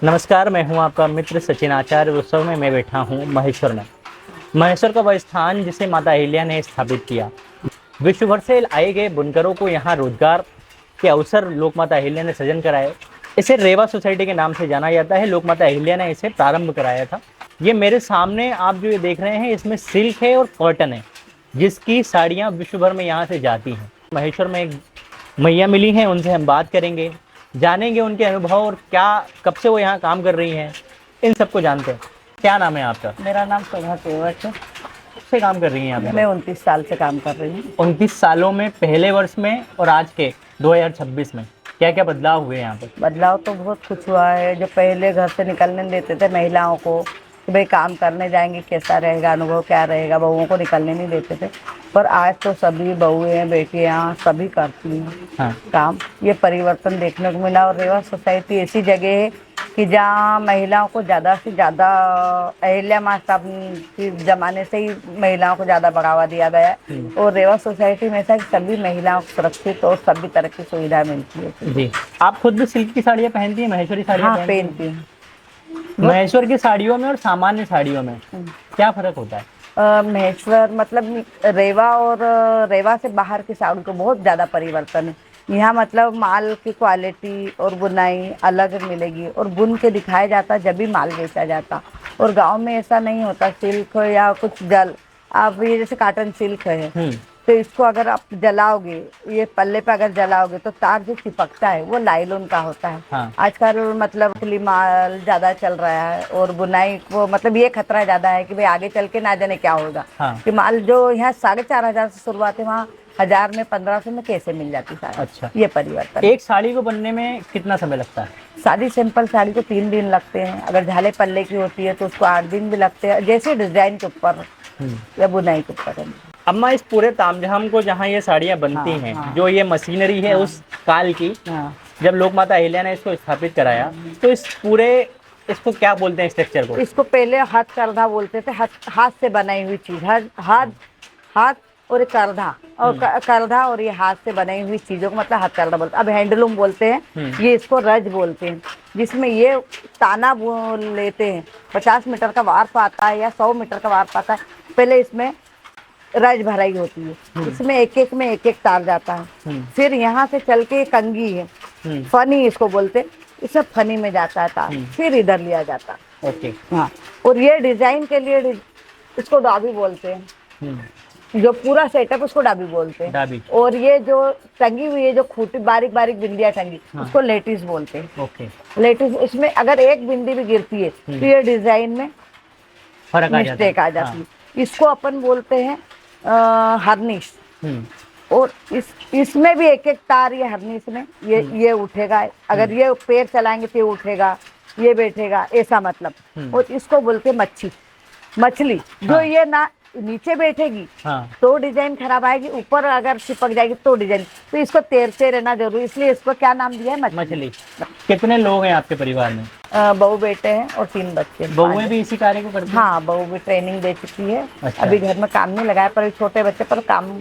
नमस्कार, मैं हूं आपका मित्र सचिन आचार्य। उत्सव में मैं बैठा हूं महेश्वर में। महेश्वर का वह स्थान जिसे माता अहिल्या ने स्थापित किया। विश्व भर से आए गए बुनकरों को यहां रोजगार के अवसर लोक माता अहिल्या ने सृजन कराए। इसे रेवा सोसाइटी के नाम से जाना जाता है। लोक माता अहिल्या ने इसे प्रारंभ कराया था। ये मेरे सामने आप जो ये देख रहे हैं, इसमें सिल्क है और कॉटन है, जिसकी साड़ियाँ विश्व भर में यहाँ से जाती हैं। महेश्वर में एक मैया मिली हैं, उनसे हम बात करेंगे, जानेंगे उनके अनुभव और क्या कब से वो यहाँ काम कर रही हैं, इन सबको जानते हैं। क्या नाम है आपका? मेरा नाम शोभा केवट है। कब से काम कर रही हैं यहाँ पे? मैं 29 साल से काम कर रही हूँ। 29 सालों में पहले वर्ष में और आज के 2026 में क्या क्या बदलाव हुए यहाँ पे? बदलाव तो बहुत कुछ हुआ है। जो पहले घर से निकलने नहीं देते थे महिलाओं को कि भाई काम करने जाएंगे, कैसा रहेगा, अनुभव क्या रहेगा, बहुओं को निकलने नहीं देते थे। पर आज तो सभी बहुएं बेटियाँ सभी करती हैं हाँ। काम। ये परिवर्तन देखने को मिला। और रेवा सोसाइटी ऐसी जगह है कि जहाँ महिलाओं को ज़्यादा से ज़्यादा, अहिल्या माँ साहब के ज़माने से ही महिलाओं को ज़्यादा बढ़ावा दिया गया है। और रेवा सोसाइटी में ऐसा कि सभी महिलाओं को सुरक्षित और सभी तरह की सुविधा मिलती है। जी, आप खुद भी सिल्क की साड़ियाँ पहनती हैं, महेश्वरी साड़ियाँ? हाँ, पहनती हूँ। महेश्वर की साड़ियों में और सामान्य साड़ियों में क्या फर्क होता है? महेश्वर मतलब रेवा और रेवा से बाहर की साड़ी को बहुत ज़्यादा परिवर्तन है। यहाँ मतलब माल की क्वालिटी और बुनाई अलग मिलेगी और बुन के दिखाया जाता जब भी माल बेचा जाता। और गांव में ऐसा नहीं होता। सिल्क या कुछ जल, आप ये जैसे कॉटन सिल्क है तो इसको अगर आप जलाओगे, ये पल्ले पे अगर जलाओगे तो तार जो चिपकता है वो लाइलॉन का होता है। हाँ। आजकल मतलब माल ज़्यादा चल रहा है और बुनाई को मतलब ये खतरा ज़्यादा है कि भाई आगे चल के ना जाने क्या होगा। हाँ। कि माल जो यहाँ 4,500 से शुरुआत है, वहाँ 1000 में 1500 में कैसे मिल जाती साड़ी। अच्छा। ये परिवर्तन। एक साड़ी को बनने में कितना समय लगता है? साड़ी सिंपल साड़ी को 3 दिन लगते हैं। अगर झाले पल्ले की होती है तो उसको 8 दिन भी लगते हैं, जैसे डिजाइन के ऊपर या बुनाई के ऊपर है। अम्मा, इस पूरे तामझाम को जहाँ ये साड़ियाँ बनती हाँ, हैं, हाँ। जो ये मशीनरी है उस काल की, हाँ। जब लोक माता अहिल्या ने इसको स्थापित कराया, तो इस पूरे इसको क्या बोलते हैं, स्ट्रक्चर को? इसको पहले हाथ करधा बोलते थे। हाथ से बनाई हुई चीज, हाथ और एक करधा, और करधा और ये हाथ से बनाई हुई चीजों को मतलब हाथ करधा बोलते हैं। अब हैंडलूम बोलते हैं, ये इसको रज बोलते हैं, जिसमें ये ताना बोल लेते हैं। 50 मीटर का वार्प आता है या 100 मीटर का वार्प आता है। पहले इसमें रज भराई होती है, इसमें एक एक में एक एक तार जाता है। फिर यहाँ से चल के कंगी है, फनी इसको बोलते हैं, इसमें फनी में जाता है तार, फिर इधर लिया जाता है। ओके। हाँ। और ये डिजाइन के लिए इसको डाबी बोलते हैं। जो पूरा सेटअप उसको डाबी बोलते हैं। डाबी। और ये जो टंगी हुई है, जो खूटी बारीक बारीक बिंदियां टंगी, उसको लेटिस बोलते हैं। ओके। लेटिस, इसमें अगर एक बिंदी भी गिरती है तो ये डिजाइन में फर्क मिस्टेक आ जाती है। इसको अपन बोलते हैं हर्निश। और इसमें भी एक एक तार, ये हर्निश में ये उठेगा, अगर ये पैर चलाएंगे तो ये उठेगा, ये बैठेगा, ऐसा मतलब। और इसको बोलते हैं मछली। जो ये ना नीचे बैठेगी तो डिजाइन खराब आएगी, ऊपर अगर चिपक जाएगी तो डिजाइन, तो इसको तैरते रहना जरूरी, इसलिए इसको क्या नाम दिया है, मछली। कितने लोग हैं आपके परिवार में? बहू बेटे हैं और 3 बच्चे। बहुएं भी इसी कार्य को करती हैं? हाँ, बहू भी ट्रेनिंग दे चुकी है। अच्छा। अभी घर में काम नहीं लगाया, पर छोटे बच्चे पर काम।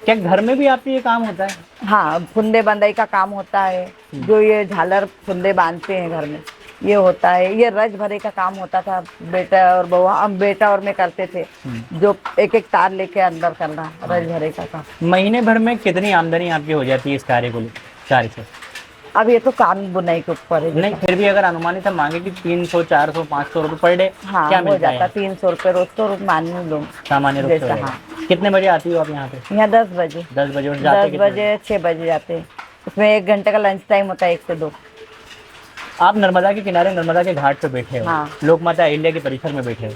क्या घर में भी आपके ये काम होता है? हाँ, फुंदे बंदाई का काम होता है। जो ये झालर फुंदे बांधते हैं घर में, ये होता है। ये रज भरे का काम होता था, बेटा और बहू, हम बेटा और मैं करते थे, जो एक एक तार लेके अंदर करना, रज भरे का काम। महीने भर में कितनी आमदनी आपकी हो जाती है इस कार्य से? अब ये तो काम बुनाई के ऊपर है। नहीं, फिर भी अगर अनुमानित हम मांगे कि 300, 400, 500 रुपये पर डे, हाँ, क्या हो मिलता जाता है? 300 रुपये रोज तो मान लो, सामान्य रूप से जैसा। होगा। हाँ। कितने बजे आती हो आप यहाँ पे? यहाँ 10 बजे। 10 बजे और जाते 10 बजे 6 बजे जाते हैं। उसमें 1 घंटे का लंच टाइम होता है, 1 से 2। आप नर्मदा के किनारे, नर्मदा के घाट पे बैठे हो। हाँ। लोक माता अहिल्या के परिसर में बैठे हो।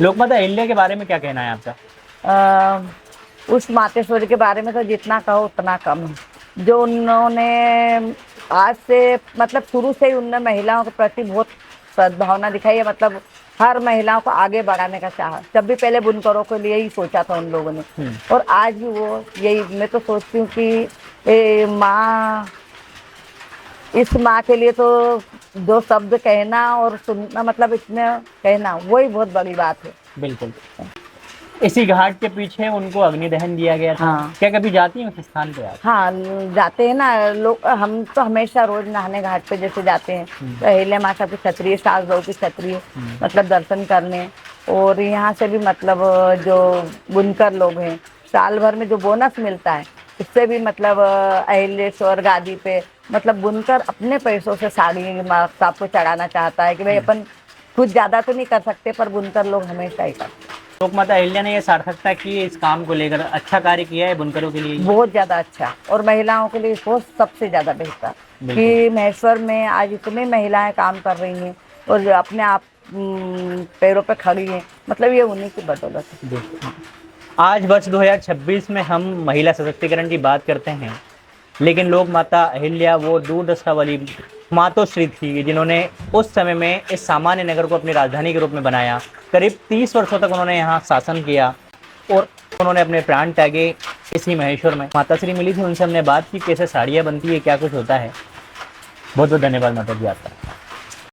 लोक माता अहिल्या के बारे में क्या कहना है आपका? उस मातेश्वरी के बारे में तो जितना कहो उतना कम है। जो उन्होंने आज से मतलब शुरू से ही उनने महिलाओं के प्रति बहुत सद्भावना दिखाई है। मतलब हर महिलाओं को आगे बढ़ाने का चाह। जब भी पहले बुनकरों के लिए ही सोचा था उन लोगों ने, और आज भी वो यही। मैं तो सोचती हूँ कि माँ, इस माँ के लिए तो दो शब्द कहना और सुनना, मतलब इसमें कहना, वही बहुत बड़ी बात है। बिल्कुल। इसी घाट के पीछे उनको अग्नि दहन दिया गया था। हाँ। क्या कभी जाती हैं उस स्थान पे आप? हाँ जाते हैं ना लोग, हम तो हमेशा रोज नहाने घाट पे जैसे जाते हैं, तो अहिल्या माता की छतरी, सास बहू की छतरी, मतलब दर्शन करने। और यहाँ से भी मतलब जो बुनकर लोग हैं, साल भर में जो बोनस मिलता है उससे भी मतलब अहिलेश्वर गादी पे मतलब बुनकर अपने पैसों से साड़ी माता को चढ़ाना चाहता है कि भाई अपन कुछ ज्यादा तो नहीं कर सकते, पर बुनकर लोग हमेशा ही करते हैं। लोक माता अहिल्या ने ये सार्थकता की इस काम को लेकर अच्छा कार्य किया है बुनकरों के लिए। बहुत ज्यादा अच्छा, और महिलाओं के लिए वो सबसे ज्यादा बेहतर कि महेश्वर में आज इतनी महिलाएं काम कर रही हैं और अपने आप पैरों पे खड़ी हैं, मतलब ये उन्हीं की बदौलत है। आज वर्ष 2026 में हम महिला सशक्तिकरण की बात करते हैं, लेकिन लोक माता अहिल्या वो दूरदर्शिता वाली मातोश्री थी जिन्होंने उस समय में इस सामान्य नगर को अपनी राजधानी के रूप में बनाया। करीब 30 वर्षों तक उन्होंने यहाँ शासन किया और उन्होंने अपने प्राण त्यागे इसी महेश्वर में। माताश्री मिली थी, उनसे हमने बात की कैसे साड़ियाँ बनती है, क्या कुछ होता है। बहुत बहुत धन्यवाद माता जी आपका।